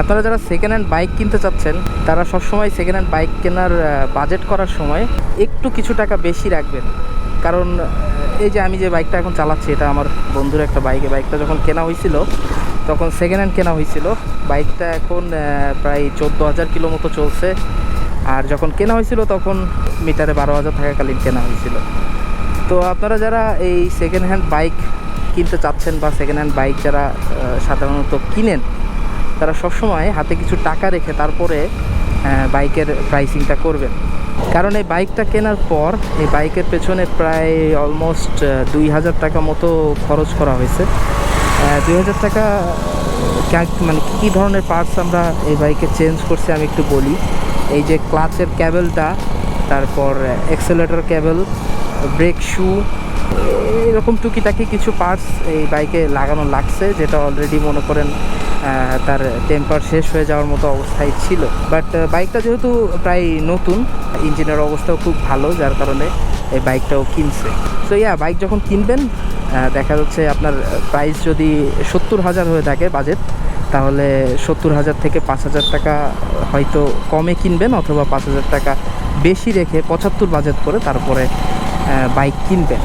আপনারা যারা second hand bike কিনতে চাচ্ছেন তারা সবসময় সেকেন্ড হ্যান্ড বাইক কেনার বাজেট করার সময় একটু কিছু টাকা বেশি রাখবেন। কারণ এই যে আমি যে বাইকটা এখন চালাচ্ছি, এটা আমার বন্ধুর একটা বাইকে, বাইকটা যখন কেনা হয়েছিল তখন সেকেন্ড হ্যান্ড কেনা হয়েছিল। বাইকটা এখন প্রায় 14,000 কিলো মতো চলছে। আর যখন কেনা হয়েছিল তখন মিটারে 12,000 থাকাকালীন কেনা হয়েছিল। তো আপনারা যারা এই সেকেন্ড হ্যান্ড বাইক কিনতে চাচ্ছেন বা সেকেন্ড হ্যান্ড বাইক যারা সাধারণত কিনেন, তারা সবসময় হাতে কিছু টাকা রেখে তারপরে বাইকের প্রাইসিংটা করবেন। কারণ এই বাইকটা কেনার পর এই বাইকের পেছনে প্রায় অলমোস্ট 2,000 টাকা মতো খরচ করা হয়েছে। 2,000 টাকা মানে কী ধরনের পার্টস আমরা এই বাইকে চেঞ্জ করছি আমি একটু বলি। এই যে ক্লাচের ক্যাবেলটা, তারপর অ্যাক্সেলেটর ক্যাবেল, ব্রেক শু, এরকম টুকিটাকি কিছু পার্টস এই বাইকে লাগানো লাগছে, যেটা অলরেডি মনে করেন তার টেম্পার শেষ হয়ে যাওয়ার মতো অবস্থায় ছিল। বাট বাইকটা যেহেতু প্রায় নতুন, ইঞ্জিনের অবস্থাও খুব ভালো, যার কারণে এই বাইকটাও কিনছে। সো বাইক যখন কিনবেন দেখা যাচ্ছে আপনার প্রাইস যদি 70,000 হয়ে থাকে বাজেট, তাহলে 70,000 থেকে 5,000 টাকা হয়তো কমে কিনবেন, অথবা 5,000 টাকা বেশি রেখে 75 বাজেট করে তারপরে বাইক কিনবেন।